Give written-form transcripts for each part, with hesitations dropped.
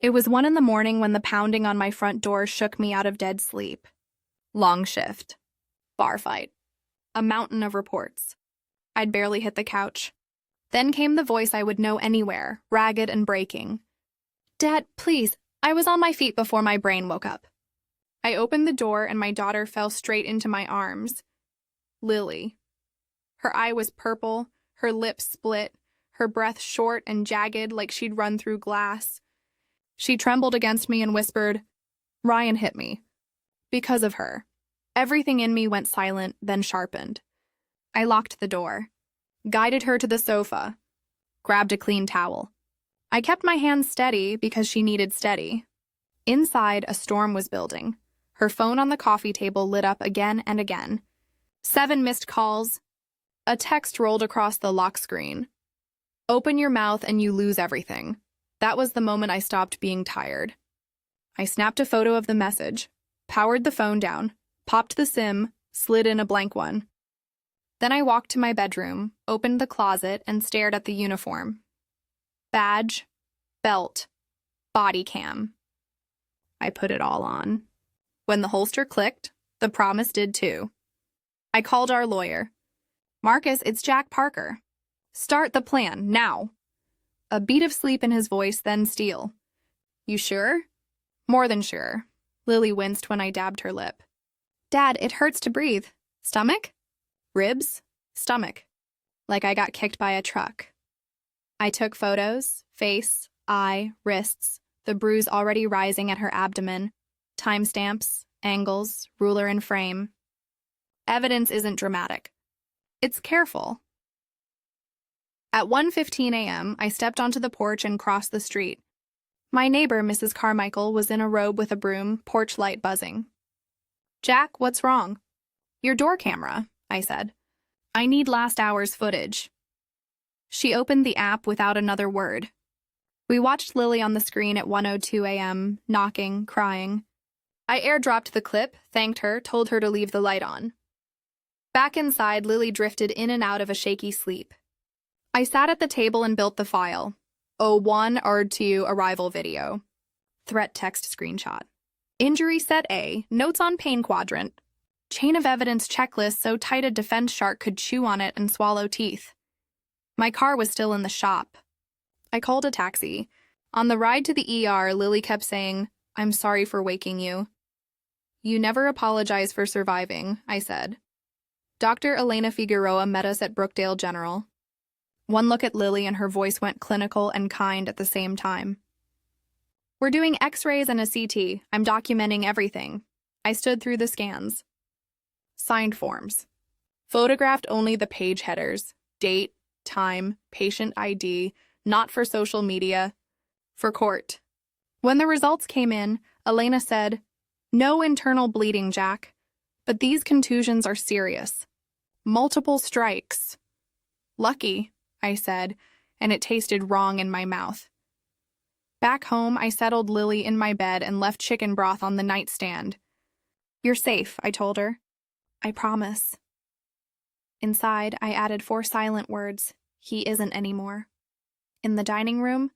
It was 1 in the morning when the pounding on my front door shook me out of dead sleep. Long shift. Bar fight. A mountain of reports. I'd barely hit the couch. Then came the voice I would know anywhere, ragged and breaking. "Dad, please, I was on my feet before my brain woke up." I opened the door and my daughter fell straight into my arms. Lily. Her eye was purple, her lips split, her breath short and jagged like she'd run through glass. She trembled against me and whispered, "Ryan hit me." Because of her. Everything in me went silent, then sharpened. I locked the door, guided her to the sofa, grabbed a clean towel. I kept my hands steady because she needed steady. Inside, a storm was building. Her phone on the coffee table lit up again and again. 7 missed calls. A text rolled across the lock screen. "Open your mouth and you lose everything." That was the moment I stopped being tired. I snapped a photo of the message, powered the phone down, popped the SIM, slid in a blank one. Then I walked to my bedroom, opened the closet, and stared at the uniform. Badge, belt, body cam. I put it all on. When the holster clicked, the promise did too. I called our lawyer. "Marcus, it's Jack Parker. Start the plan, now." A beat of sleep in his voice, then steel. "You sure?" "More than sure." Lily winced when I dabbed her lip. "Dad, it hurts to breathe. Stomach?" "Ribs, stomach." Like I got kicked by a truck. I took photos, face, eye, wrists, the bruise already rising at her abdomen, timestamps, angles, ruler and frame. Evidence isn't dramatic. It's careful. At 1:15 a.m., I stepped onto the porch and crossed the street. My neighbor, Mrs. Carmichael, was in a robe with a broom, porch light buzzing. "Jack, what's wrong?" "Your door camera," I said. "I need last hour's footage." She opened the app without another word. We watched Lily on the screen at 1:02 a.m., knocking, crying. I airdropped the clip, thanked her, told her to leave the light on. Back inside, Lily drifted in and out of a shaky sleep. I sat at the table and built the file. 01 R2 arrival video. Threat text screenshot. Injury set A, notes on pain quadrant. Chain of evidence checklist so tight a defense shark could chew on it and swallow teeth. My car was still in the shop. I called a taxi. On the ride to the ER, Lily kept saying, "I'm sorry for waking you." "You never apologize for surviving," I said. Dr. Elena Figueroa met us at Brookdale General. One look at Lily and her voice went clinical and kind at the same time. "We're doing x-rays and a CT. I'm documenting everything." I stood through the scans. Signed forms. Photographed only the page headers. Date, time, patient ID, not for social media, for court. When the results came in, Elena said, "No internal bleeding, Jack. But these contusions are serious. Multiple strikes." "Lucky," I said, and it tasted wrong in my mouth. Back home, I settled Lily in my bed and left chicken broth on the nightstand. "You're safe," I told her. "I promise." Inside, I added 4 silent words. "He isn't anymore." In the dining room,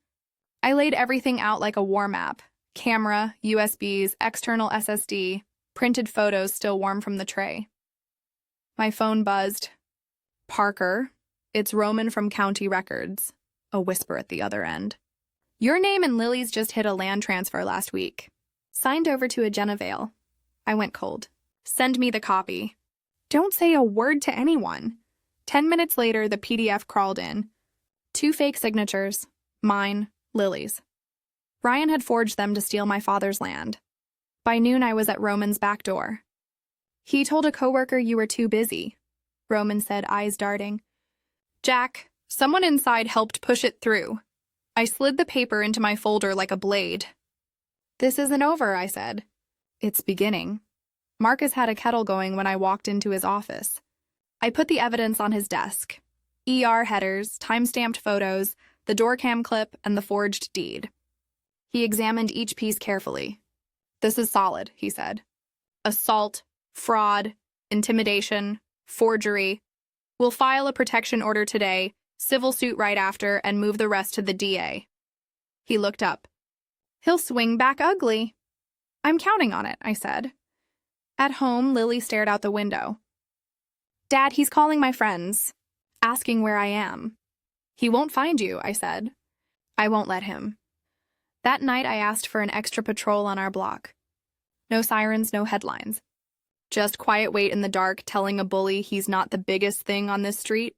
I laid everything out like a war map. Camera, USBs, external SSD, printed photos still warm from the tray. My phone buzzed. "Parker, it's Roman from County Records," a whisper at the other end. "Your name and Lily's just hit a land transfer last week. Signed over to a Genevale." I went cold. "Send me the copy." "Don't say a word to anyone." 10 minutes later, the PDF crawled in. 2 fake signatures. Mine, Lily's. Ryan had forged them to steal my father's land. By noon, I was at Roman's back door. "He told a coworker you were too busy," Roman said, eyes darting. "Jack, someone inside helped push it through." I slid the paper into my folder like a blade. "This isn't over," I said. "It's beginning." Marcus had a kettle going when I walked into his office. I put the evidence on his desk. ER headers, time-stamped photos, the door cam clip, and the forged deed. He examined each piece carefully. "This is solid," he said. "Assault, fraud, intimidation, forgery. We'll file a protection order today, civil suit right after, and move the rest to the DA." He looked up. He'll swing back ugly. I'm counting on it, I said. At home, Lily stared out the window. Dad, he's calling my friends, asking where I am. He won't find you, I said. I won't let him. That night, I asked for an extra patrol on our block. No sirens, no headlines. Just quiet wait in the dark, telling a bully he's not the biggest thing on this street.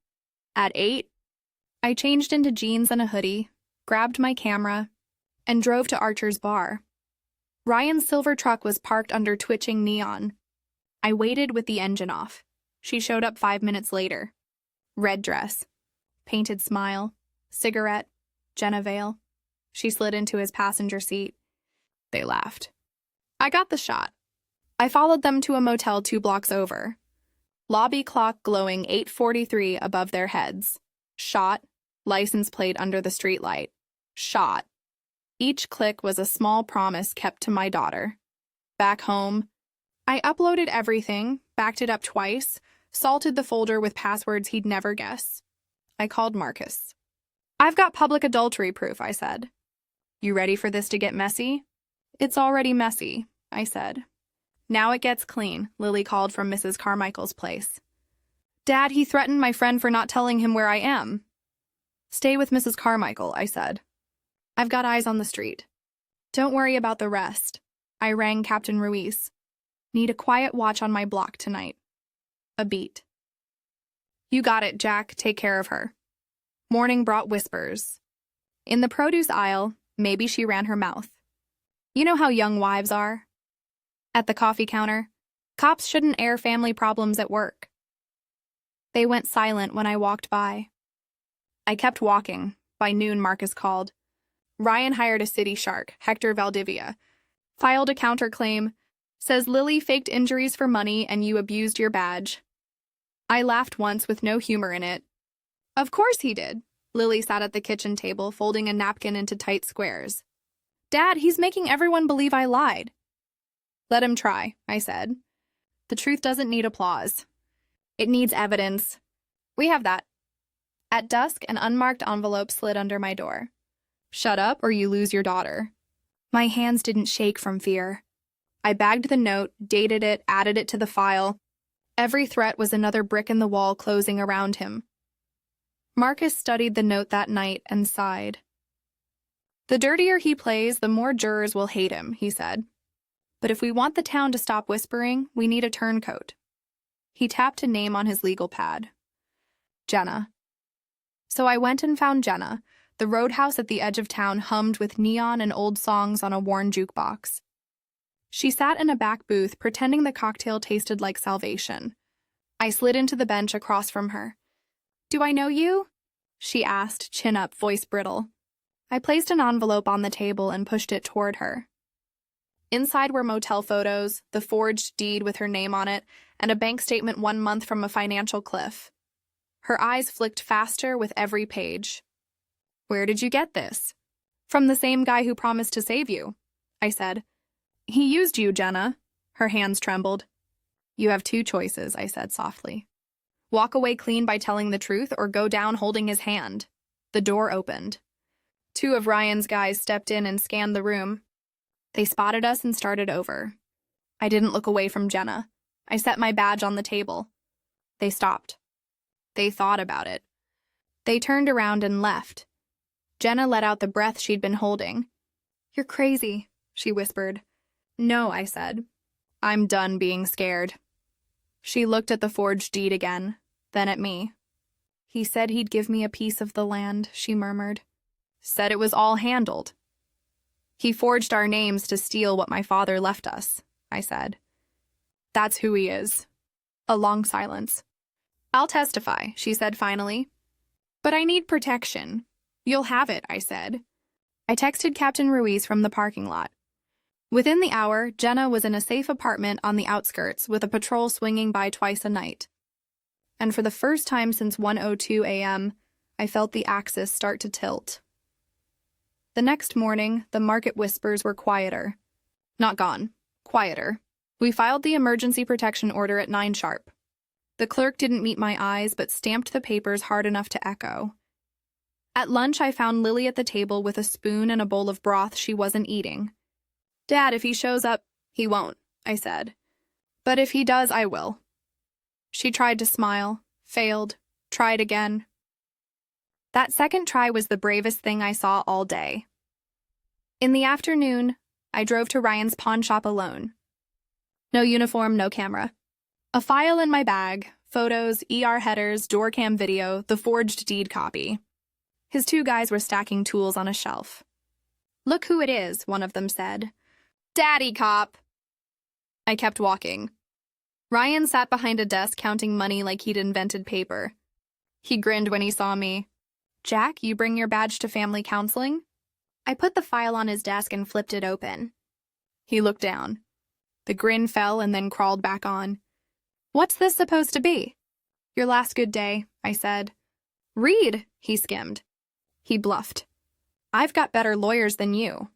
At 8, I changed into jeans and a hoodie, grabbed my camera, and drove to Archer's bar. Ryan's silver truck was parked under twitching neon. I waited with the engine off. She showed up 5 minutes later. Red dress, painted smile, cigarette, Jenna veil. She slid into his passenger seat. They laughed. I got the shot. I followed them to a motel 2 blocks over. Lobby clock glowing 8:43 above their heads. Shot, license plate under the streetlight. Shot. Each click was a small promise kept to my daughter. Back home, I uploaded everything, backed it up twice, salted the folder with passwords he'd never guess. I called Marcus. I've got public adultery proof, I said. You ready for this to get messy? It's already messy, I said. Now it gets clean, Lily called from Mrs. Carmichael's place. Dad, he threatened my friend for not telling him where I am. Stay with Mrs. Carmichael, I said. I've got eyes on the street. Don't worry about the rest. I rang Captain Ruiz. Need a quiet watch on my block tonight. A beat. You got it, Jack. Take care of her. Morning brought whispers. In the produce aisle, maybe she ran her mouth. You know how young wives are. At the coffee counter, cops shouldn't air family problems at work. They went silent when I walked by. I kept walking. By noon, Marcus called. Ryan hired a city shark, Hector Valdivia. Filed a counterclaim. Says Lily faked injuries for money and you abused your badge. I laughed once with no humor in it. Of course he did. Lily sat at the kitchen table, folding a napkin into tight squares. Dad, he's making everyone believe I lied. Let him try, I said. The truth doesn't need applause. It needs evidence. We have that. At dusk, an unmarked envelope slid under my door. Shut up or you lose your daughter. My hands didn't shake from fear. I bagged the note, dated it, added it to the file. Every threat was another brick in the wall closing around him. Marcus studied the note that night and sighed. The dirtier he plays, the more jurors will hate him, he said. But if we want the town to stop whispering, we need a turncoat. He tapped a name on his legal pad. Jenna. So I went and found Jenna. The roadhouse at the edge of town hummed with neon and old songs on a worn jukebox. She sat in a back booth, pretending the cocktail tasted like salvation. I slid into the bench across from her. Do I know you? She asked, chin up, voice brittle. I placed an envelope on the table and pushed it toward her. Inside were motel photos, the forged deed with her name on it, and a bank statement 1 month from a financial cliff. Her eyes flicked faster with every page. Where did you get this? From the same guy who promised to save you, I said. He used you, Jenna. Her hands trembled. You have 2 choices, I said softly. Walk away clean by telling the truth or go down holding his hand. The door opened. 2 of Ryan's guys stepped in and scanned the room. They spotted us and started over. I didn't look away from Jenna. I set my badge on the table. They stopped. They thought about it. They turned around and left. Jenna let out the breath she'd been holding. You're crazy, she whispered. No, I said. I'm done being scared. She looked at the forged deed again, then at me. He said he'd give me a piece of the land, she murmured. Said it was all handled. He forged our names to steal what my father left us, I said. That's who he is. A long silence. I'll testify, she said finally. But I need protection. You'll have it, I said. I texted Captain Ruiz from the parking lot. Within the hour, Jenna was in a safe apartment on the outskirts with a patrol swinging by twice a night. And for the first time since 1:02 a.m., I felt the axis start to tilt. The next morning, the market whispers were quieter. Not gone. Quieter. We filed the emergency protection order at 9 sharp. The clerk didn't meet my eyes but stamped the papers hard enough to echo. At lunch, I found Lily at the table with a spoon and a bowl of broth she wasn't eating. "Dad, if he shows up, he won't," I said. "But if he does, I will." She tried to smile, failed, tried again. That second try was the bravest thing I saw all day. In the afternoon, I drove to Ryan's pawn shop alone. No uniform, no camera. A file in my bag, photos, ER headers, door cam video, the forged deed copy. His two guys were stacking tools on a shelf. "Look who it is," one of them said. "Daddy cop." I kept walking. Ryan sat behind a desk counting money like he'd invented paper. He grinned when he saw me. "Jack, you bring your badge to family counseling?" I put the file on his desk and flipped it open. He looked down. The grin fell and then crawled back on. "What's this supposed to be?" "Your last good day," I said. "Read," he skimmed. He bluffed. "I've got better lawyers than you."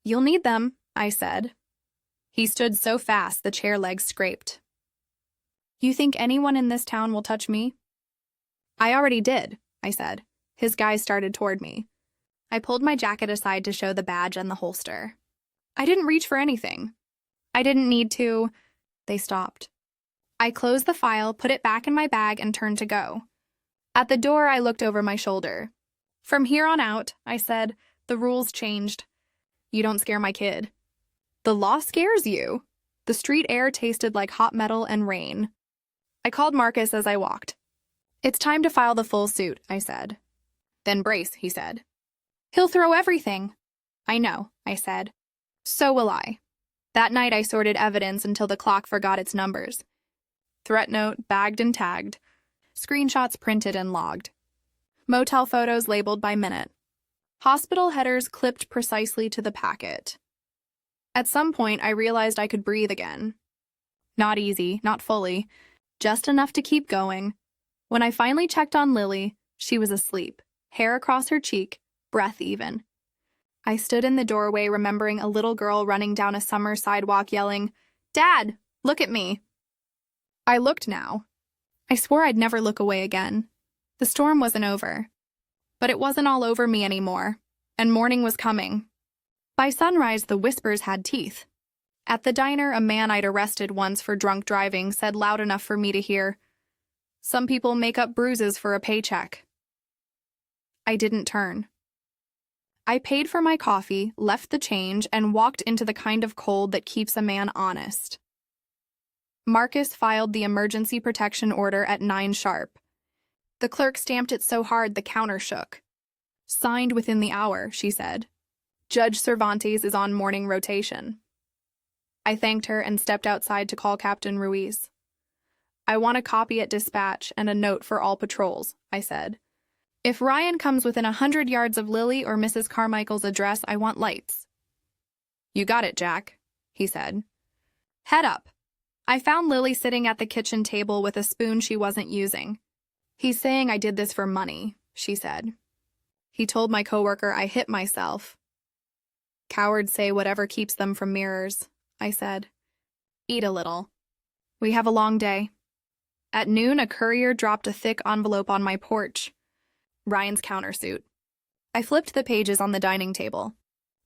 "You'll need them," I said. He stood so fast the chair legs scraped. "You think anyone in this town will touch me?" "I already did," I said. His guys started toward me. I pulled my jacket aside to show the badge and the holster. I didn't reach for anything. I didn't need to. They stopped. I closed the file, put it back in my bag, and turned to go. At the door, I looked over my shoulder. "From here on out," I said, "the rules changed. You don't scare my kid." "The law scares you." The street air tasted like hot metal and rain. I called Marcus as I walked. "It's time to file the full suit," I said. "Then brace," he said. "He'll throw everything." "I know," I said. "So will I." That night I sorted evidence until the clock forgot its numbers. Threat note bagged and tagged. Screenshots printed and logged. Motel photos labeled by minute. Hospital headers clipped precisely to the packet. At some point, I realized I could breathe again. Not easy, not fully, just enough to keep going. When I finally checked on Lily, she was asleep, hair across her cheek, breath even. I stood in the doorway remembering a little girl running down a summer sidewalk yelling, "Dad, look at me." I looked now. I swore I'd never look away again. The storm wasn't over. But it wasn't all over me anymore, and morning was coming. By sunrise, the whispers had teeth. At the diner, a man I'd arrested once for drunk driving said loud enough for me to hear, "Some people make up bruises for a paycheck." I didn't turn. I paid for my coffee, left the change, and walked into the kind of cold that keeps a man honest. Marcus filed the emergency protection order at 9 sharp. The clerk stamped it so hard the counter shook. "Signed within the hour," she said. "Judge Cervantes is on morning rotation." I thanked her and stepped outside to call Captain Ruiz. "I want a copy at dispatch and a note for all patrols," I said. "If Ryan comes within 100 yards of Lily or Mrs. Carmichael's address, I want lights." "You got it, Jack," he said. Head up. I found Lily sitting at the kitchen table with a spoon she wasn't using. "He's saying I did this for money," she said. "He told my coworker I hit myself." "Cowards say whatever keeps them from mirrors," I said. "Eat a little. We have a long day." At noon, a courier dropped a thick envelope on my porch. Ryan's countersuit. I flipped the pages on the dining table.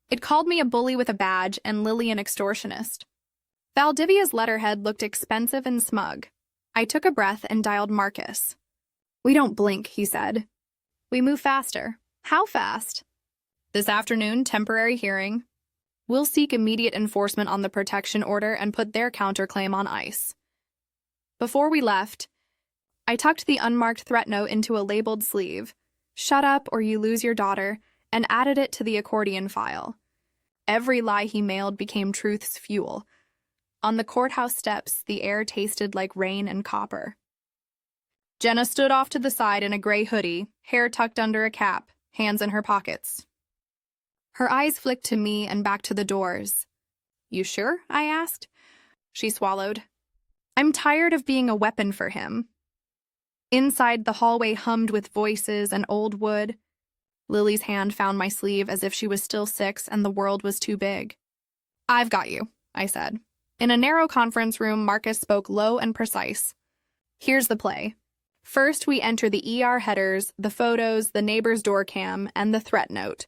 It called me a bully with a badge and Lily an extortionist. Valdivia's letterhead looked expensive and smug. I took a breath and dialed Marcus. "We don't blink," he said. "We move faster." "How fast?" "This afternoon, temporary hearing. We'll seek immediate enforcement on the protection order and put their counterclaim on ice." Before we left, I tucked the unmarked threat note into a labeled sleeve, "Shut up or you lose your daughter," and added it to the accordion file. Every lie he mailed became truth's fuel. On the courthouse steps, the air tasted like rain and copper. Jenna stood off to the side in a gray hoodie, hair tucked under a cap, hands in her pockets. Her eyes flicked to me and back to the doors. "You sure?" I asked. She swallowed. "I'm tired of being a weapon for him." Inside, the hallway hummed with voices and old wood. Lily's hand found my sleeve as if she was still 6 and the world was too big. "I've got you," I said. In a narrow conference room, Marcus spoke low and precise. "Here's the play. First, we enter the ER headers, the photos, the neighbor's door cam, and the threat note.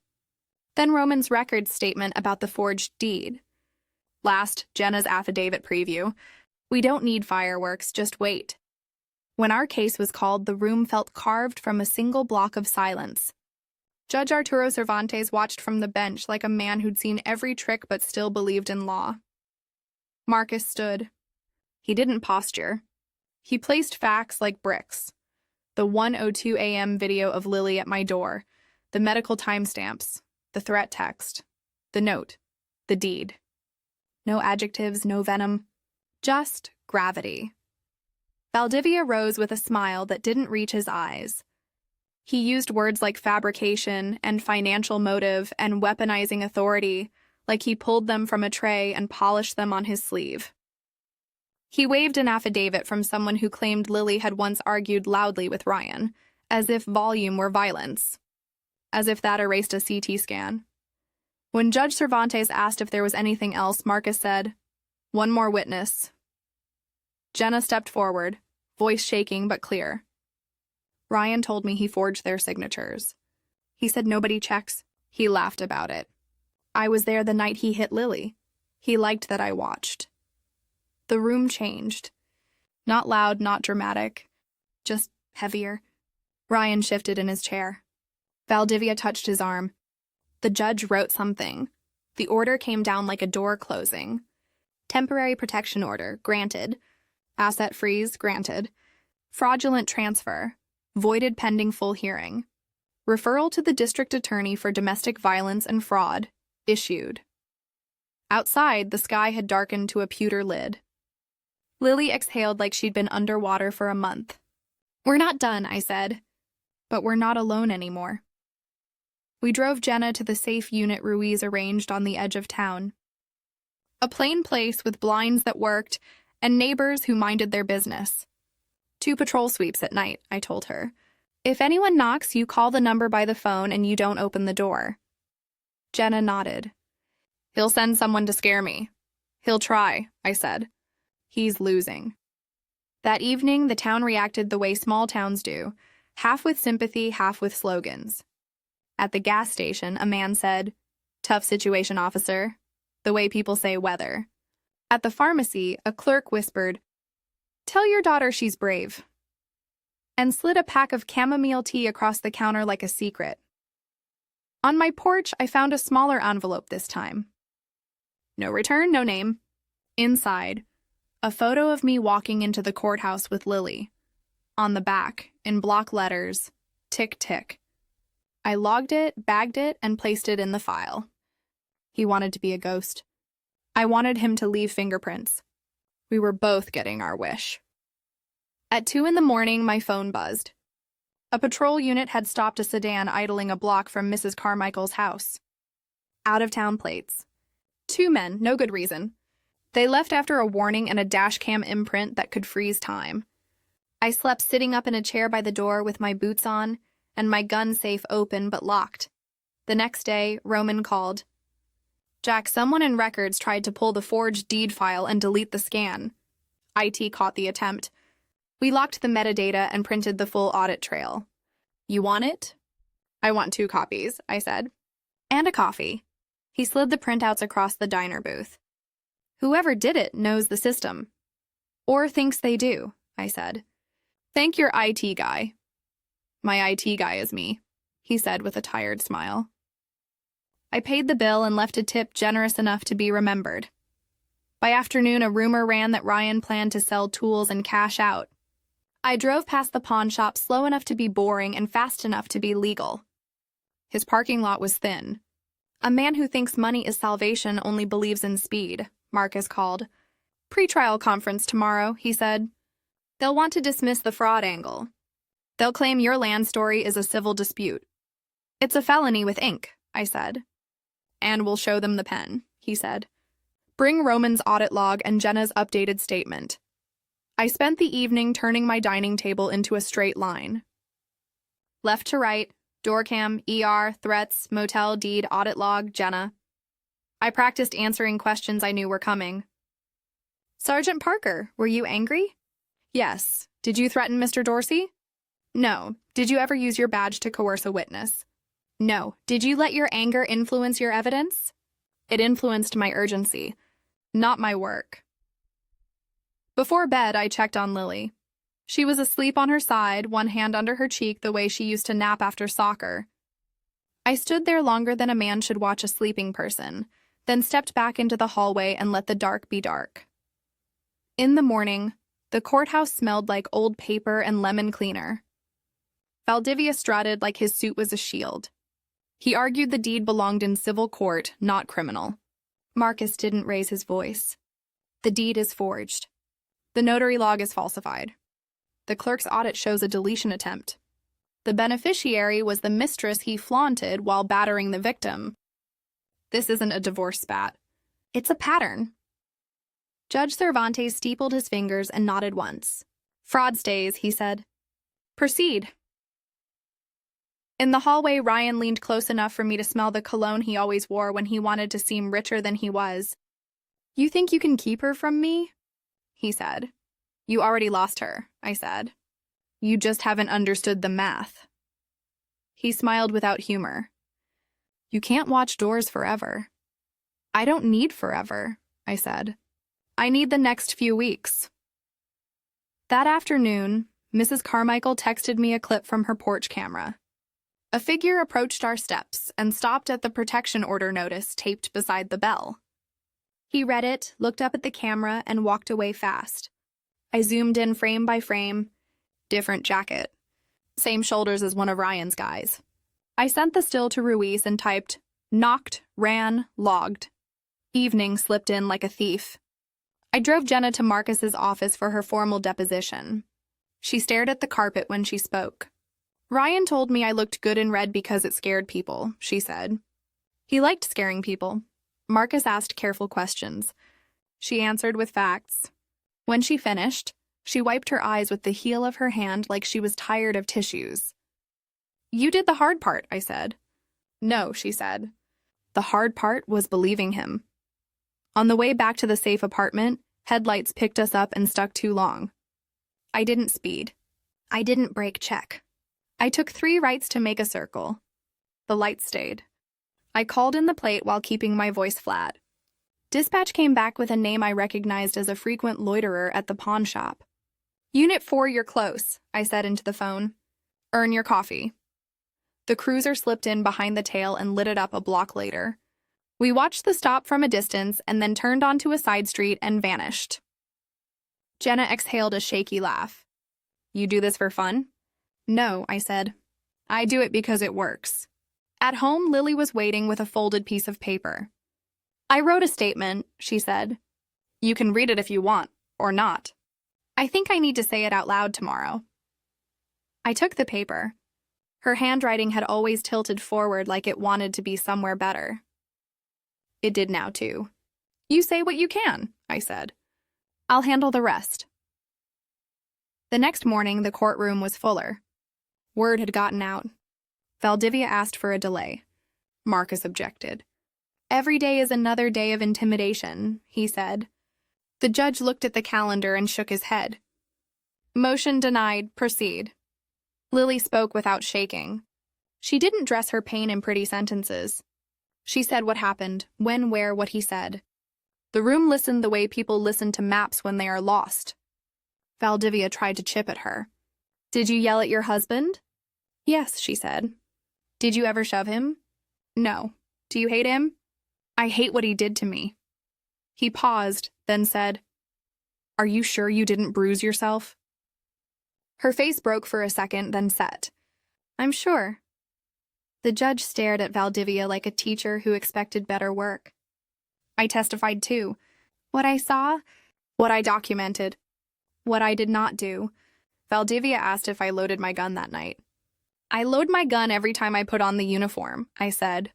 Then Roman's record statement about the forged deed. Last, Jenna's affidavit preview. We don't need fireworks, just wait. When our case was called, the room felt carved from a single block of silence. Judge Arturo Cervantes watched from the bench like a man who'd seen every trick but still believed in law. Marcus stood. He didn't posture. He placed facts like bricks. The 1:02 a.m. video of Lily at my door, the medical timestamps, the threat text, the note, the deed. No adjectives, no venom, just gravity. Valdivia rose with a smile that didn't reach his eyes. He used words like fabrication and financial motive and weaponizing authority, like he pulled them from a tray and polished them on his sleeve. He waved an affidavit from someone who claimed Lily had once argued loudly with Ryan, as if volume were violence. As if that erased a CT scan. When Judge Cervantes asked if there was anything else, Marcus said, "One more witness." Jenna stepped forward, voice shaking but clear. "Ryan told me he forged their signatures. He said nobody checks." He laughed about it. "I was there the night he hit Lily. He liked that I watched." The room changed. Not loud, not dramatic. Just heavier. Ryan shifted in his chair. Valdivia touched his arm. The judge wrote something. The order came down like a door closing. Temporary protection order, granted. Asset freeze, granted. Fraudulent transfer, voided pending full hearing. Referral to the district attorney for domestic violence and fraud, issued. Outside, the sky had darkened to a pewter lid. Lily exhaled like she'd been underwater for a month. "We're not done," I said. "But we're not alone anymore." We drove Jenna to the safe unit Ruiz arranged on the edge of town. A plain place with blinds that worked and neighbors who minded their business. 2 patrol sweeps at night, I told her. If anyone knocks, you call the number by the phone and you don't open the door. Jenna nodded. "He'll send someone to scare me." "He'll try," I said. "He's losing." That evening, the town reacted the way small towns do, half with sympathy, half with slogans. At the gas station, a man said, "Tough situation, officer," the way people say weather. At the pharmacy, a clerk whispered, "Tell your daughter she's brave," and slid a pack of chamomile tea across the counter like a secret. On my porch, I found a smaller envelope this time. No return, no name. Inside, a photo of me walking into the courthouse with Lily. On the back, in block letters, tick, tick. I logged it, bagged it, and placed it in the file. He wanted to be a ghost. I wanted him to leave fingerprints. We were both getting our wish. At 2 a.m, my phone buzzed. A patrol unit had stopped a sedan idling a block from Mrs. Carmichael's house. Out-of-town plates. 2 men, no good reason. They left after a warning and a dashcam imprint that could freeze time. I slept sitting up in a chair by the door with my boots on and my gun safe open but locked. The next day, Roman called. "Jack, someone in records tried to pull the forged deed file and delete the scan." IT caught the attempt. We locked the metadata and printed the full audit trail. "You want it?" "I want 2 copies," I said. "And a coffee." He slid the printouts across the diner booth. "Whoever did it knows the system." "Or thinks they do," I said. "Thank your IT guy." "My IT guy is me," he said with a tired smile. I paid the bill and left a tip generous enough to be remembered. By afternoon, a rumor ran that Ryan planned to sell tools and cash out. I drove past the pawn shop slow enough to be boring and fast enough to be legal. His parking lot was thin. "A man who thinks money is salvation only believes in speed," Marcus called. "Pre-trial conference tomorrow," he said. "They'll want to dismiss the fraud angle. They'll claim your land story is a civil dispute." "It's a felony with ink," I said. "And we'll show them the pen," he said. "Bring Roman's audit log and Jenna's updated statement." I spent the evening turning my dining table into a straight line. Left to right, doorcam, ER, threats, motel deed, audit log, Jenna. I practiced answering questions I knew were coming. "Sergeant Parker, were you angry?" "Yes. Did you threaten Mr. Dorsey?" No. Did you ever use your badge to coerce a witness? No. Did you let your anger influence your evidence? It influenced my urgency, not my work. Before bed, I checked on Lily. She was asleep on her side, one hand under her cheek the way she used to nap after soccer. I stood there longer than a man should watch a sleeping person, then stepped back into the hallway and let the dark be dark. In the morning, the courthouse smelled like old paper and lemon cleaner. Valdivia strutted like his suit was a shield. He argued the deed belonged in civil court, not criminal. Marcus didn't raise his voice. The deed is forged. The notary log is falsified. The clerk's audit shows a deletion attempt. The beneficiary was the mistress he flaunted while battering the victim. This isn't a divorce spat. It's a pattern. Judge Cervantes steepled his fingers and nodded once. Fraud stays, he said. Proceed. In the hallway, Ryan leaned close enough for me to smell the cologne he always wore when he wanted to seem richer than he was. You think you can keep her from me? He said. You already lost her, I said. You just haven't understood the math. He smiled without humor. You can't watch doors forever. I don't need forever, I said. I need the next few weeks. That afternoon, Mrs. Carmichael texted me a clip from her porch camera. A figure approached our steps and stopped at the protection order notice taped beside the bell. He read it, looked up at the camera, and walked away fast. I zoomed in frame by frame. Different jacket. Same shoulders as one of Ryan's guys. I sent the still to Ruiz and typed, knocked, ran, logged. Evening slipped in like a thief. I drove Jenna to Marcus's office for her formal deposition. She stared at the carpet when she spoke. Ryan told me I looked good in red because it scared people, she said. He liked scaring people. Marcus asked careful questions. She answered with facts. When she finished, she wiped her eyes with the heel of her hand like she was tired of tissues. You did the hard part, I said. No, she said. The hard part was believing him. On the way back to the safe apartment, headlights picked us up and stuck too long. I didn't speed. I didn't brake check. I took 3 rights to make a circle. The lights stayed. I called in the plate while keeping my voice flat. Dispatch came back with a name I recognized as a frequent loiterer at the pawn shop. Unit 4, you're close, I said into the phone. Earn your coffee. The cruiser slipped in behind the tail and lit it up a block later. We watched the stop from a distance and then turned onto a side street and vanished. Jenna exhaled a shaky laugh. You do this for fun? No, I said. I do it because it works. At home, Lily was waiting with a folded piece of paper. I wrote a statement, she said. You can read it if you want, or not. I think I need to say it out loud tomorrow. I took the paper. Her handwriting had always tilted forward like it wanted to be somewhere better. It did now, too. You say what you can, I said. I'll handle the rest. The next morning, the courtroom was fuller. Word had gotten out. Valdivia asked for a delay. Marcus objected. Every day is another day of intimidation, he said. The judge looked at the calendar and shook his head. Motion denied. Proceed. Lily spoke without shaking. She didn't dress her pain in pretty sentences. She said what happened, when, where, what he said. The room listened the way people listen to maps when they are lost. Valdivia tried to chip at her. Did you yell at your husband? Yes, she said. Did you ever shove him? No. Do you hate him? I hate what he did to me. He paused, then said, Are you sure you didn't bruise yourself? Her face broke for a second, then set. I'm sure. The judge stared at Valdivia like a teacher who expected better work. I testified too. What I saw, what I documented, what I did not do. Valdivia asked if I loaded my gun that night. I load my gun every time I put on the uniform, I said.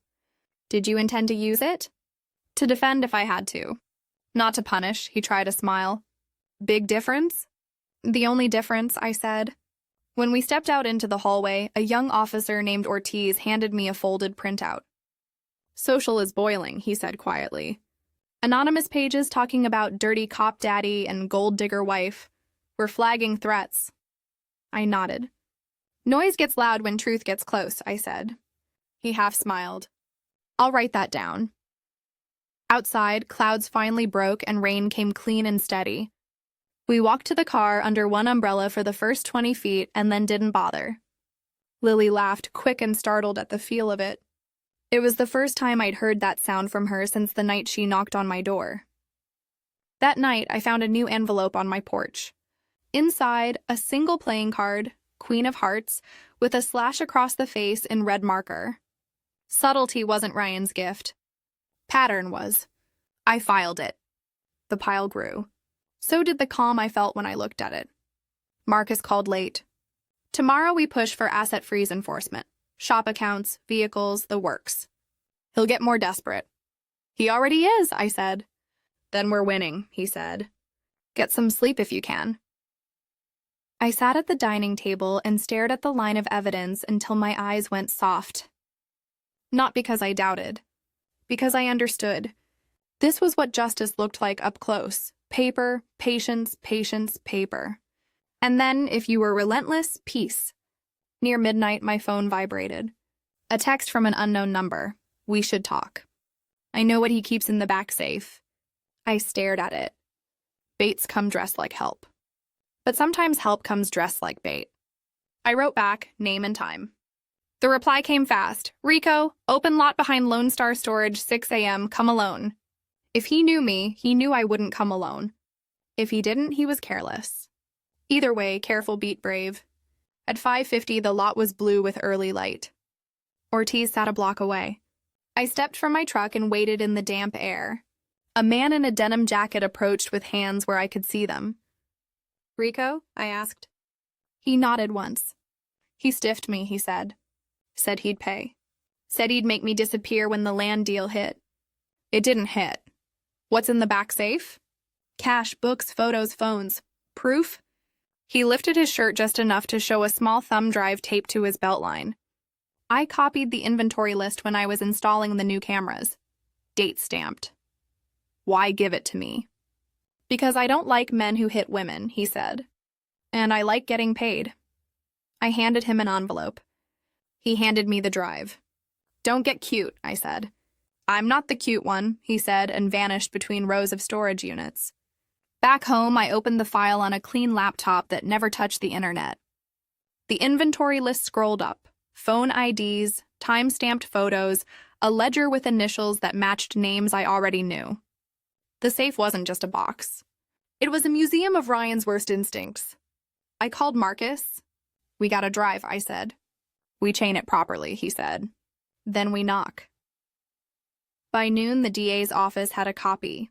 Did you intend to use it? To defend if I had to. Not to punish, he tried a smile. Big difference? The only difference, I said. When we stepped out into the hallway, a young officer named Ortiz handed me a folded printout. Social is boiling, he said quietly. Anonymous pages talking about dirty cop daddy and gold digger wife were flagging threats. I nodded. Noise gets loud when truth gets close, I said. He half smiled. I'll write that down. Outside, clouds finally broke and rain came clean and steady. We walked to the car under one umbrella for the first 20 feet and then didn't bother. Lily laughed, quick and startled at the feel of it. It was the first time I'd heard that sound from her since the night she knocked on my door. That night, I found a new envelope on my porch. Inside, a single playing card, Queen of Hearts, with a slash across the face in red marker. Subtlety wasn't Ryan's gift. Pattern was. I filed it. The pile grew. So did the calm I felt when I looked at it. Marcus called late. Tomorrow we push for asset freeze enforcement. Shop accounts, vehicles, the works. He'll get more desperate. He already is, I said. Then we're winning, he said. Get some sleep if you can. I sat at the dining table and stared at the line of evidence until my eyes went soft. Not because I doubted. Because I understood. This was what justice looked like up close. Paper, patience, patience, paper. And then, if you were relentless, peace. Near midnight, my phone vibrated. A text from an unknown number. We should talk. I know what he keeps in the back safe. I stared at it. Baits come dressed like help. But sometimes help comes dressed like bait. I wrote back, name and time. The reply came fast. Rico, open lot behind Lone Star Storage, 6 a.m., come alone. If he knew me, he knew I wouldn't come alone. If he didn't, he was careless. Either way, careful beat brave. At 5:50, the lot was blue with early light. Ortiz sat a block away. I stepped from my truck and waited in the damp air. A man in a denim jacket approached with hands where I could see them. Rico? I asked. He nodded once. He stiffed me, he said. Said he'd pay. Said he'd make me disappear when the land deal hit. It didn't hit. What's in the back safe? Cash, books, photos, phones. Proof? He lifted his shirt just enough to show a small thumb drive taped to his belt line. I copied the inventory list when I was installing the new cameras. Date stamped. Why give it to me? Because I don't like men who hit women, he said. And I like getting paid. I handed him an envelope. He handed me the drive. Don't get cute, I said. I'm not the cute one, he said, and vanished between rows of storage units. Back home, I opened the file on a clean laptop that never touched the internet. The inventory list scrolled up. Phone IDs, time-stamped photos, a ledger with initials that matched names I already knew. The safe wasn't just a box. It was a museum of Ryan's worst instincts. I called Marcus. We got a drive, I said. We chain it properly, he said. Then we knock. By noon, the DA's office had a copy.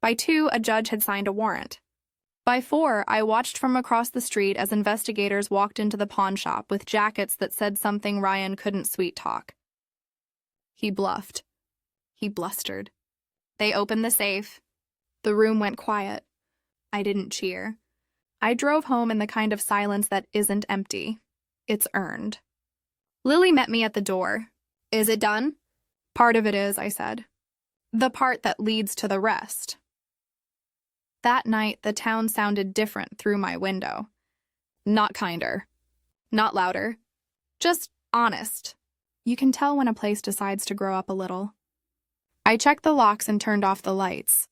By 2, a judge had signed a warrant. By 4, I watched from across the street as investigators walked into the pawn shop with jackets that said something Ryan couldn't sweet-talk. He bluffed. He blustered. They opened the safe. The room went quiet. I didn't cheer. I drove home in the kind of silence that isn't empty. It's earned. Lily met me at the door. Is it done? Part of it is, I said. The part that leads to the rest. That night, the town sounded different through my window. Not kinder. Not louder. Just honest. You can tell when a place decides to grow up a little. I checked the locks and turned off the lights.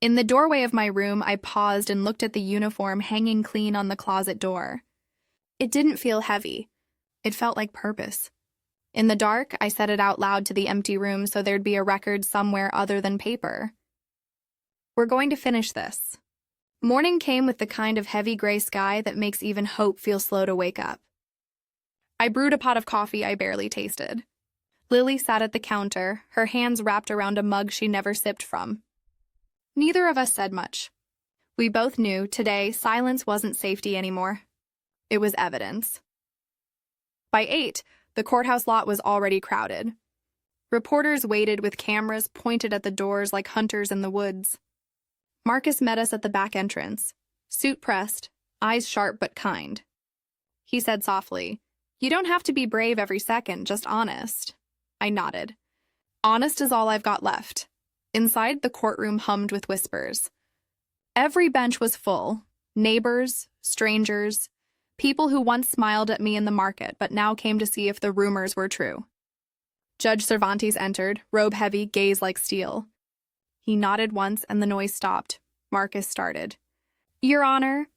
In the doorway of my room, I paused and looked at the uniform hanging clean on the closet door. It didn't feel heavy. It felt like purpose. In the dark, I said it out loud to the empty room so there'd be a record somewhere other than paper. We're going to finish this. Morning came with the kind of heavy gray sky that makes even hope feel slow to wake up. I brewed a pot of coffee I barely tasted. Lily sat at the counter, her hands wrapped around a mug she never sipped from. Neither of us said much. We both knew today silence wasn't safety anymore. It was evidence. By 8, the courthouse lot was already crowded. Reporters waited with cameras pointed at the doors like hunters in the woods. Marcus met us at the back entrance, suit pressed, eyes sharp but kind. He said softly, "You don't have to be brave every second, just honest." I nodded. Honest is all I've got left. Inside, the courtroom hummed with whispers. Every bench was full. Neighbors, strangers, People who once smiled at me in the market but now came to see if the rumors were true. Judge Cervantes entered, robe heavy, gaze like steel. He nodded once and the noise stopped. Marcus started. Your Honor,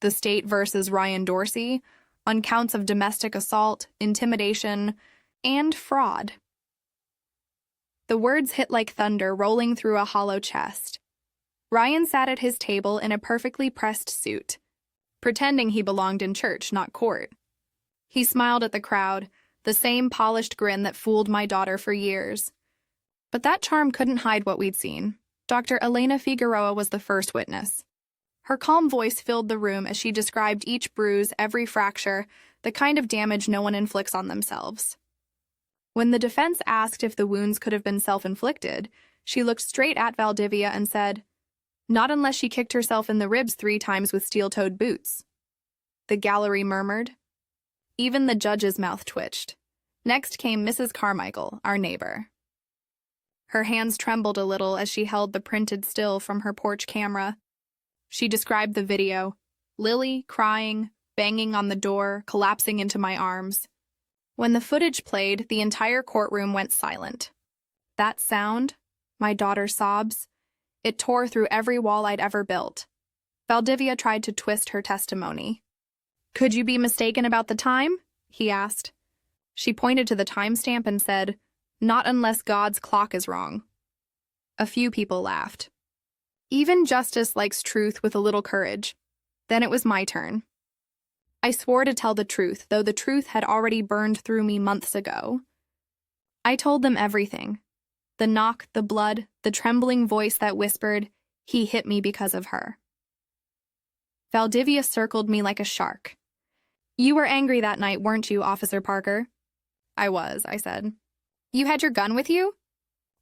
the state versus Ryan Dorsey on counts of domestic assault, intimidation, and fraud. The words hit like thunder rolling through a hollow chest. Ryan sat at his table in a perfectly pressed suit, pretending he belonged in church, not court. He smiled at the crowd, the same polished grin that fooled my daughter for years. But that charm couldn't hide what we'd seen. Dr. Elena Figueroa was the first witness. Her calm voice filled the room as she described each bruise, every fracture, the kind of damage no one inflicts on themselves. When the defense asked if the wounds could have been self-inflicted, she looked straight at Valdivia and said, "Not unless she kicked herself in the ribs 3 times with steel-toed boots." The gallery murmured. Even the judge's mouth twitched. Next came Mrs. Carmichael, our neighbor. Her hands trembled a little as she held the printed still from her porch camera. She described the video, Lily crying, banging on the door, collapsing into my arms. When the footage played, the entire courtroom went silent. That sound, my daughter's sobs, it tore through every wall I'd ever built. Valdivia tried to twist her testimony. "Could you be mistaken about the time?" he asked. She pointed to the timestamp and said, "Not unless God's clock is wrong." A few people laughed. Even justice likes truth with a little courage. Then it was my turn. I swore to tell the truth, though the truth had already burned through me months ago. I told them everything. The knock, the blood, the trembling voice that whispered, "He hit me because of her." Valdivia circled me like a shark. "You were angry that night, weren't you, Officer Parker?" "I was," I said. "You had your gun with you?"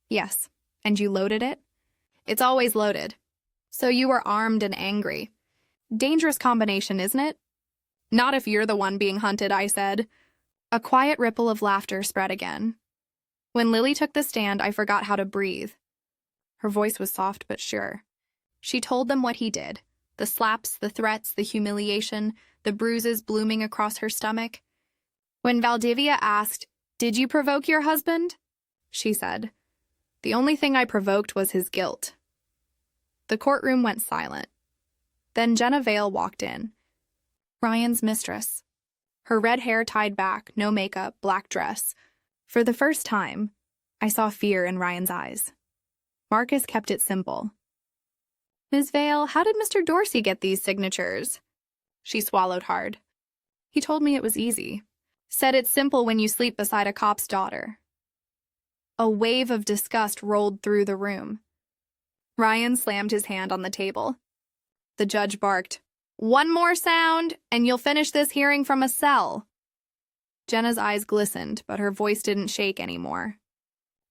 "Yes. And you loaded it?" "It's always loaded." "So you were armed and angry. Dangerous combination, isn't it?" "Not if you're the one being hunted," I said. A quiet ripple of laughter spread again. When Lily took the stand, I forgot how to breathe. Her voice was soft but sure. She told them what he did. The slaps, the threats, the humiliation, the bruises blooming across her stomach. When Valdivia asked, "Did you provoke your husband?" she said, "The only thing I provoked was his guilt." The courtroom went silent. Then Jenna Vale walked in. Ryan's mistress. Her red hair tied back, no makeup, black dress. For the first time, I saw fear in Ryan's eyes. Marcus kept it simple. "Ms. Vale, how did Mr. Dorsey get these signatures?" She swallowed hard. "He told me it was easy. Said it's simple when you sleep beside a cop's daughter." A wave of disgust rolled through the room. Ryan slammed his hand on the table. The judge barked, "One more sound, and you'll finish this hearing from a cell." Jenna's eyes glistened, but her voice didn't shake anymore.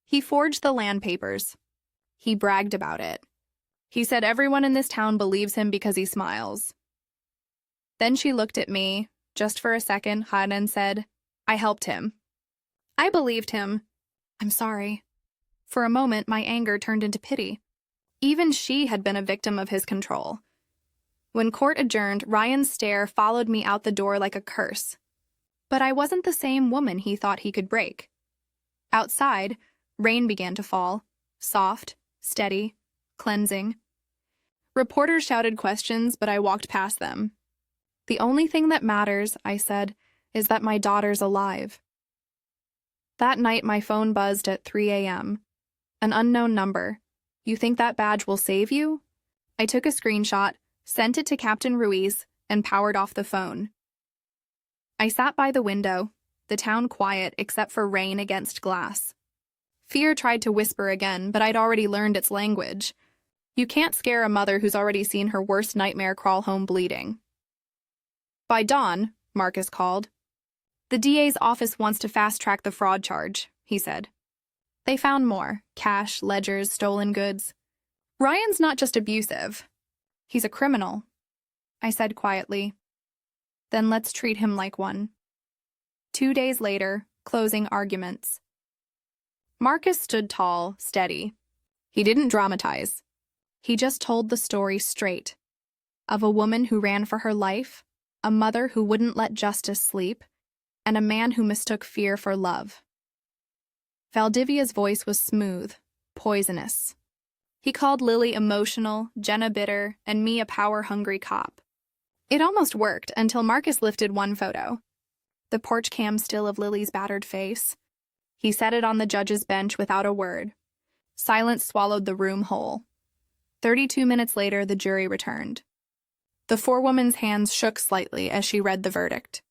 "He forged the land papers. He bragged about it. He said everyone in this town believes him because he smiles." Then she looked at me, just for a second, and said, "I helped him." I believed him. "I'm sorry." For a moment, my anger turned into pity. Even she had been a victim of his control. When court adjourned, Ryan's stare followed me out the door like a curse. But I wasn't the same woman he thought he could break. Outside, rain began to fall, soft, steady, cleansing. Reporters shouted questions, but I walked past them. "The only thing that matters," I said, "is that my daughter's alive." That night, my phone buzzed at 3 a.m. An unknown number. "You think that badge will save you?" I took a screenshot, sent it to Captain Ruiz, and powered off the phone. I sat by the window, the town quiet except for rain against glass. Fear tried to whisper again, but I'd already learned its language. You can't scare a mother who's already seen her worst nightmare crawl home bleeding. By dawn, Marcus called. "The DA's office wants to fast-track the fraud charge," he said. They found more: cash, ledgers, stolen goods. "Ryan's not just abusive. He's a criminal," I said quietly. "Then let's treat him like one." 2 days later, closing arguments. Marcus stood tall, steady. He didn't dramatize. He just told the story straight. Of a woman who ran for her life, a mother who wouldn't let justice sleep, and a man who mistook fear for love. Valdivia's voice was smooth, poisonous. He called Lily emotional, Jenna bitter, and me a power-hungry cop. It almost worked until Marcus lifted one photo. The porch cam still of Lily's battered face. He set it on the judge's bench without a word. Silence swallowed the room whole. 32 minutes later, the jury returned. The forewoman's hands shook slightly as she read the verdict.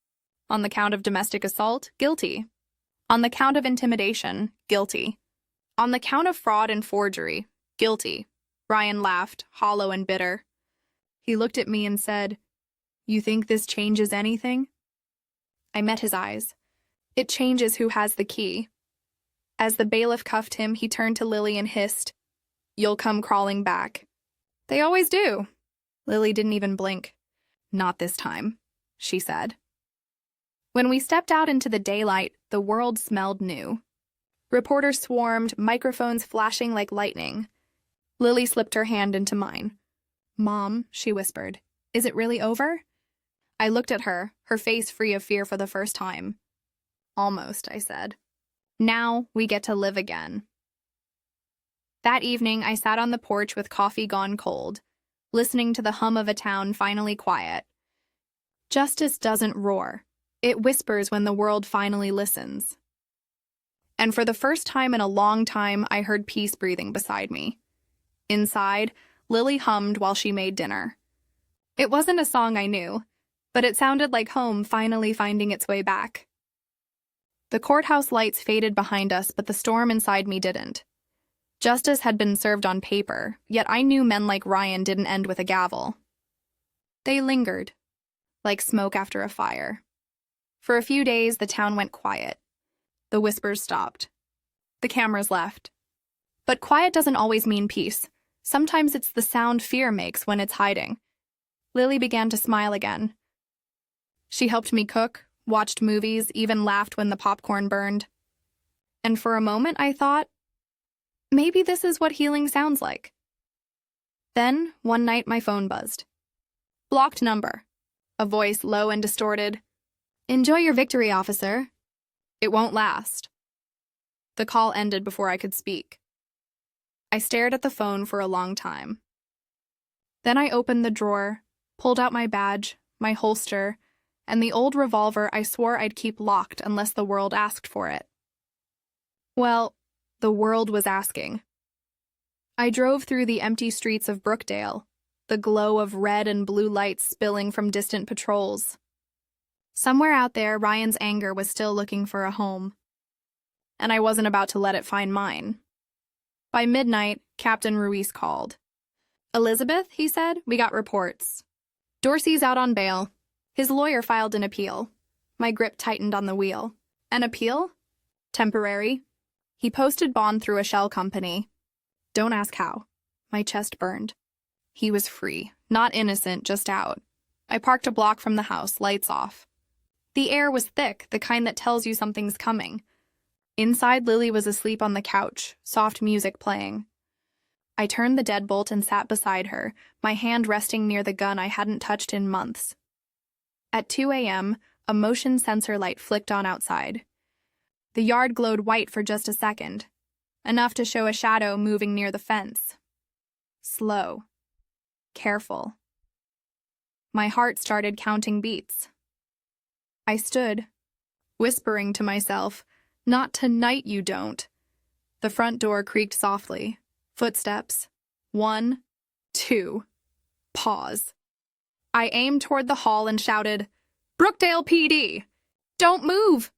On the count of domestic assault, guilty. On the count of intimidation, guilty. On the count of fraud and forgery, guilty. Ryan laughed, hollow and bitter. He looked at me and said, "You think this changes anything?" I met his eyes. It changes who has the key. As the bailiff cuffed him, he turned to Lily and hissed, "You'll come crawling back." "They always do." Lily didn't even blink. "Not this time," she said. When we stepped out into the daylight, the world smelled new. Reporters swarmed, microphones flashing like lightning. Lily slipped her hand into mine. "Mom," she whispered, "is it really over?" I looked at her, her face free of fear for the first time. "Almost," I said. "Now we get to live again." That evening, I sat on the porch with coffee gone cold, listening to the hum of a town finally quiet. Justice doesn't roar. It whispers when the world finally listens. And for the first time in a long time, I heard peace breathing beside me. Inside, Lily hummed while she made dinner. It wasn't a song I knew, but it sounded like home finally finding its way back. The courthouse lights faded behind us, but the storm inside me didn't. Justice had been served on paper, yet I knew men like Ryan didn't end with a gavel. They lingered, like smoke after a fire. For a few days, the town went quiet. The whispers stopped. The cameras left. But quiet doesn't always mean peace. Sometimes it's the sound fear makes when it's hiding. Lily began to smile again. She helped me cook, watched movies, even laughed when the popcorn burned. And for a moment, I thought, maybe this is what healing sounds like. Then, one night, my phone buzzed. Blocked number. A voice low and distorted. "Enjoy your victory, officer. It won't last." The call ended before I could speak. I stared at the phone for a long time. Then I opened the drawer, pulled out my badge, my holster, and the old revolver I swore I'd keep locked unless the world asked for it. Well, the world was asking. I drove through the empty streets of Brookdale, the glow of red and blue lights spilling from distant patrols. Somewhere out there, Ryan's anger was still looking for a home. And I wasn't about to let it find mine. By midnight, Captain Ruiz called. "Elizabeth," he said, "we got reports. Dorsey's out on bail. His lawyer filed an appeal." My grip tightened on the wheel. "An appeal?" "Temporary. He posted bond through a shell company." Don't ask how. My chest burned. He was free. Not innocent, just out. I parked a block from the house, lights off. The air was thick, the kind that tells you something's coming. Inside, Lily was asleep on the couch, soft music playing. I turned the deadbolt and sat beside her, my hand resting near the gun I hadn't touched in months. At 2 a.m., a motion sensor light flicked on outside. The yard glowed white for just a second, enough to show a shadow moving near the fence. Slow. Careful. My heart started counting beats. I stood, whispering to myself, "Not tonight, you don't." The front door creaked softly. Footsteps. 1, 2. Pause. I aimed toward the hall and shouted, "Brookdale PD! Don't move!"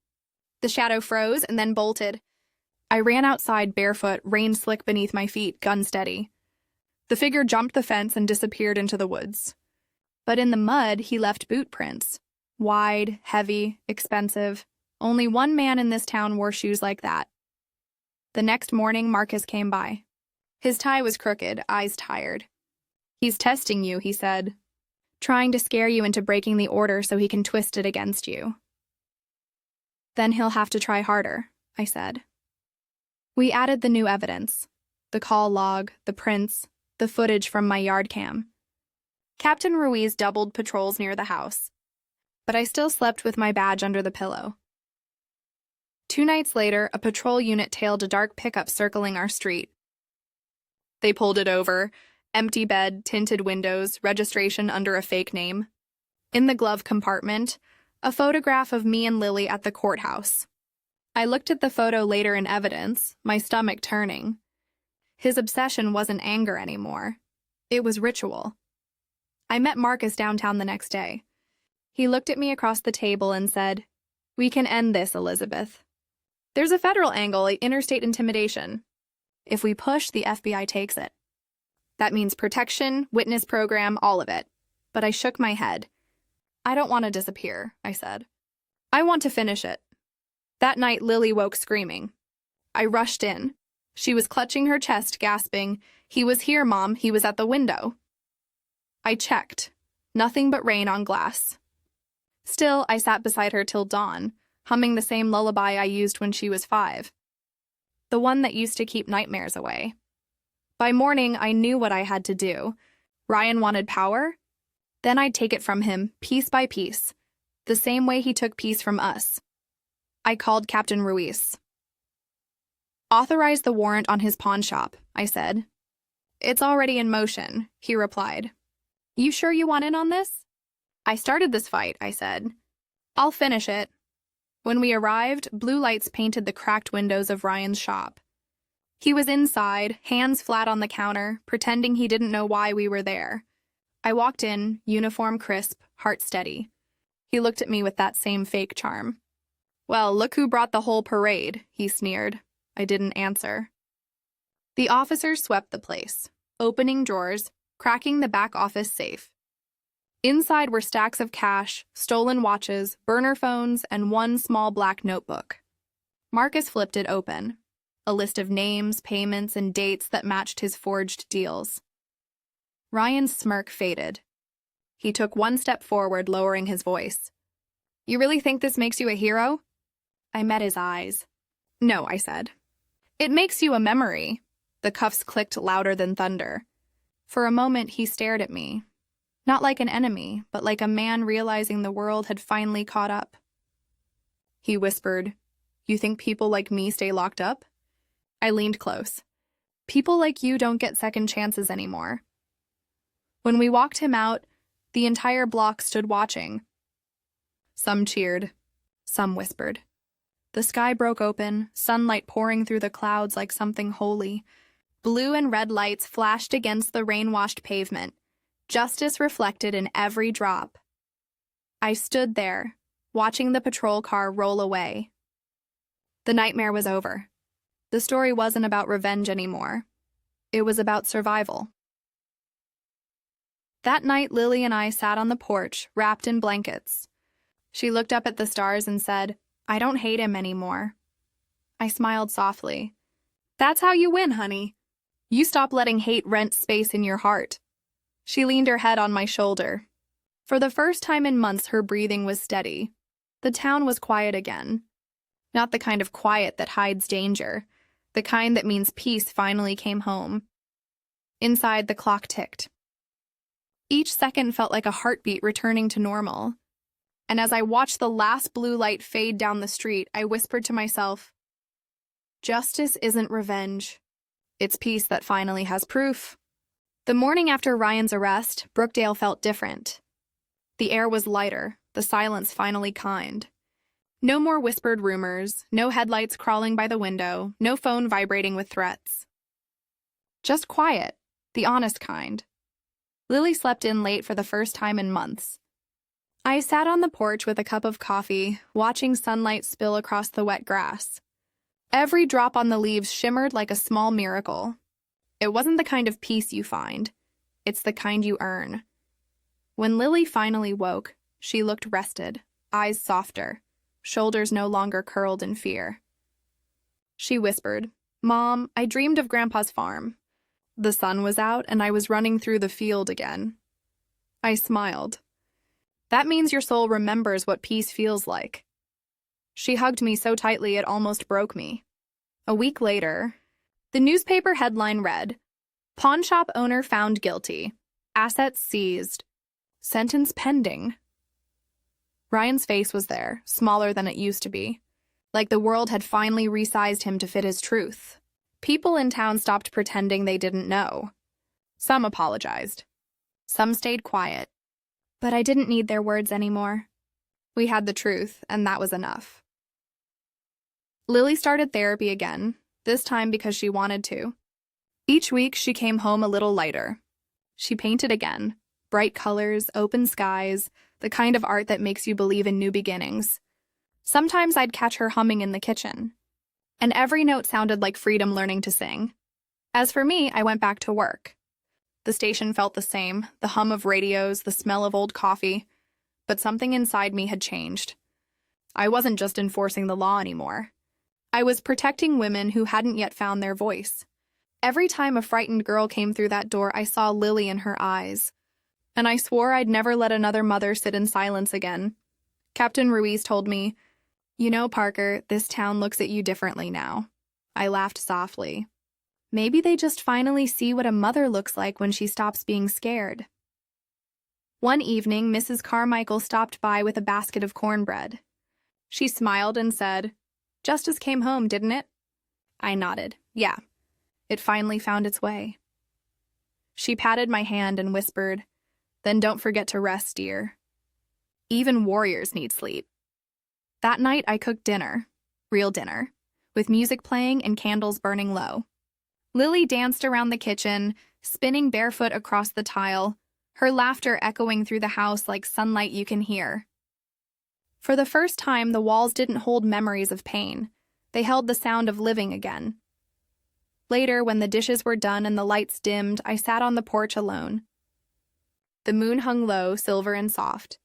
The shadow froze and then bolted. I ran outside barefoot, rain slick beneath my feet, gun steady. The figure jumped the fence and disappeared into the woods. But in the mud, he left boot prints. Wide, heavy, expensive. Only one man in this town wore shoes like that. The next morning, Marcus came by. His tie was crooked, eyes tired. "He's testing you," he said. "Trying to scare you into breaking the order so he can twist it against you." "Then he'll have to try harder," I said. We added the new evidence. The call log, the prints, the footage from my yard cam. Captain Ruiz doubled patrols near the house. but I still slept with my badge under the pillow. 2 nights later, a patrol unit tailed a dark pickup circling our street. They pulled it over. Empty bed, tinted windows, registration under a fake name. In the glove compartment, a photograph of me and Lily at the courthouse. I looked at the photo later in evidence, my stomach turning. His obsession wasn't anger anymore. It was ritual. I met Marcus downtown the next day. He looked at me across the table and said, "We can end this, Elizabeth. There's a federal angle, interstate intimidation. If we push, the FBI takes it. That means protection, witness program, all of it." But I shook my head. "I don't want to disappear," I said. "I want to finish it." That night, Lily woke screaming. I rushed in. She was clutching her chest, gasping, "He was here, Mom. He was at the window." I checked. Nothing but rain on glass. Still, I sat beside her till dawn, humming the same lullaby I used when she was 5. The one that used to keep nightmares away. By morning, I knew what I had to do. Ryan wanted power? Then I'd take it from him, piece by piece, the same way he took peace from us. I called Captain Ruiz. "Authorize the warrant on his pawn shop," I said. "It's already in motion," he replied. "You sure you want in on this?" "I started this fight," I said. "I'll finish it." When we arrived, blue lights painted the cracked windows of Ryan's shop. He was inside, hands flat on the counter, pretending he didn't know why we were there. I walked in, uniform crisp, heart steady. He looked at me with that same fake charm. "Well, look who brought the whole parade," he sneered. I didn't answer. The officers swept the place, opening drawers, cracking the back office safe. Inside were stacks of cash, stolen watches, burner phones, and one small black notebook. Marcus flipped it open. A list of names, payments, and dates that matched his forged deals. Ryan's smirk faded. He took one step forward, lowering his voice. "You really think this makes you a hero?" I met his eyes. "No," I said. "It makes you a memory." The cuffs clicked louder than thunder. For a moment, he stared at me. Not like an enemy, but like a man realizing the world had finally caught up. He whispered, "You think people like me stay locked up?" I leaned close. "People like you don't get second chances anymore." When we walked him out, the entire block stood watching. Some cheered. Some whispered. The sky broke open, sunlight pouring through the clouds like something holy. Blue and red lights flashed against the rain-washed pavement. Justice reflected in every drop. I stood there, watching the patrol car roll away. The nightmare was over. The story wasn't about revenge anymore. It was about survival. That night, Lily and I sat on the porch, wrapped in blankets. She looked up at the stars and said, "I don't hate him anymore." I smiled softly. "That's how you win, honey. You stop letting hate rent space in your heart." She leaned her head on my shoulder. For the first time in months, her breathing was steady. The town was quiet again. Not the kind of quiet that hides danger, the kind that means peace finally came home. Inside, the clock ticked. Each second felt like a heartbeat returning to normal. And as I watched the last blue light fade down the street, I whispered to myself, "Justice isn't revenge. It's peace that finally has proof." The morning after Ryan's arrest, Brookdale felt different. The air was lighter, the silence finally kind. No more whispered rumors, no headlights crawling by the window, no phone vibrating with threats. Just quiet, the honest kind. Lily slept in late for the first time in months. I sat on the porch with a cup of coffee, watching sunlight spill across the wet grass. Every drop on the leaves shimmered like a small miracle. It wasn't the kind of peace you find. It's the kind you earn. When Lily finally woke, she looked rested, eyes softer, shoulders no longer curled in fear. She whispered, "Mom, I dreamed of Grandpa's farm." The sun was out and I was running through the field again. I smiled. "That means your soul remembers what peace feels like." She hugged me so tightly it almost broke me. A week later, the newspaper headline read, "Pawn shop owner found guilty. Assets seized. Sentence pending." Ryan's face was there, smaller than it used to be, like the world had finally resized him to fit his truth. People in town stopped pretending they didn't know. Some apologized. Some stayed quiet. But I didn't need their words anymore. We had the truth, and that was enough. Lily started therapy again, this time because she wanted to. Each week, she came home a little lighter. She painted again, bright colors, open skies, the kind of art that makes you believe in new beginnings. Sometimes I'd catch her humming in the kitchen, and every note sounded like freedom learning to sing. As for me, I went back to work. The station felt the same, the hum of radios, the smell of old coffee, but something inside me had changed. I wasn't just enforcing the law anymore. I was protecting women who hadn't yet found their voice. Every time a frightened girl came through that door, I saw Lily in her eyes, and I swore I'd never let another mother sit in silence again. Captain Ruiz told me, "You know, Parker, this town looks at you differently now." I laughed softly. Maybe they just finally see what a mother looks like when she stops being scared. One evening, Mrs. Carmichael stopped by with a basket of cornbread. She smiled and said, "Justice came home, didn't it?" I nodded. Yeah. It finally found its way. She patted my hand and whispered, "Then don't forget to rest, dear. Even warriors need sleep." That night, I cooked dinner, real dinner, with music playing and candles burning low. Lily danced around the kitchen, spinning barefoot across the tile, her laughter echoing through the house like sunlight you can hear. For the first time, the walls didn't hold memories of pain. They held the sound of living again. Later, when the dishes were done and the lights dimmed, I sat on the porch alone. The moon hung low, silver and soft.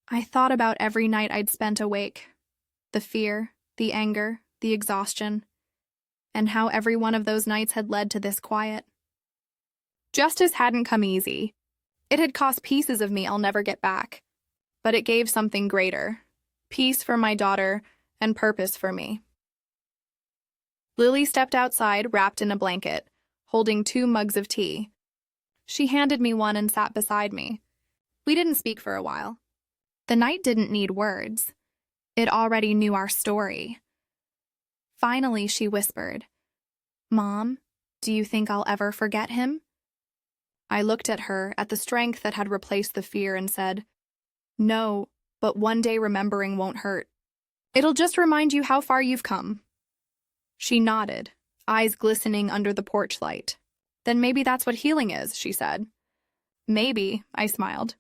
I thought about every night I'd spent awake. The fear, the anger, the exhaustion, and how every one of those nights had led to this quiet. Justice hadn't come easy. It had cost pieces of me I'll never get back. But it gave something greater. Peace for my daughter and purpose for me. Lily stepped outside, wrapped in a blanket, holding 2 mugs of tea. She handed me one and sat beside me. We didn't speak for a while. The night didn't need words. It already knew our story. Finally, she whispered, "Mom, do you think I'll ever forget him?" I looked at her, at the strength that had replaced the fear, and said, "No, but one day remembering won't hurt. It'll just remind you how far you've come." She nodded, eyes glistening under the porch light. "Then maybe that's what healing is," she said. "Maybe," I smiled.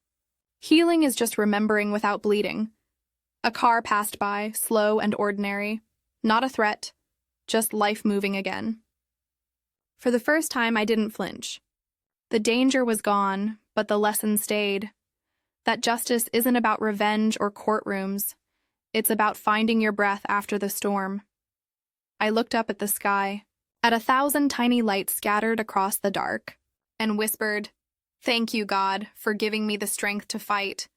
"Healing is just remembering without bleeding." A car passed by, slow and ordinary. Not a threat, just life moving again. For the first time, I didn't flinch. The danger was gone, but the lesson stayed. That justice isn't about revenge or courtrooms. It's about finding your breath after the storm. I looked up at the sky, at 1,000 tiny lights scattered across the dark, and whispered, "Thank you, God, for giving me the strength to fight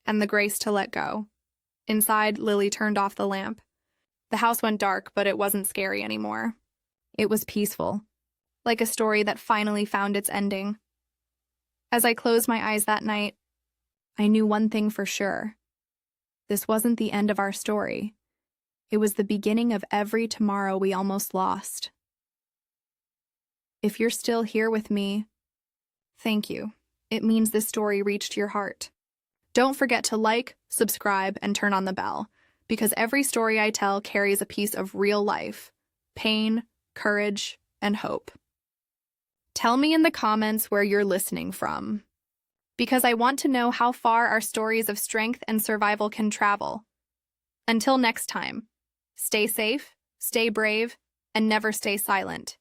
and the grace to let go." Inside, Lily turned off the lamp. The house went dark, but it wasn't scary anymore. It was peaceful, like a story that finally found its ending. As I closed my eyes that night, I knew one thing for sure. This wasn't the end of our story. It was the beginning of every tomorrow we almost lost. If you're still here with me, thank you. It means this story reached your heart. Don't forget to like, subscribe, and turn on the bell, because every story I tell carries a piece of real life, pain, courage, and hope. Tell me in the comments where you're listening from, because I want to know how far our stories of strength and survival can travel. Until next time, stay safe, stay brave, and never stay silent.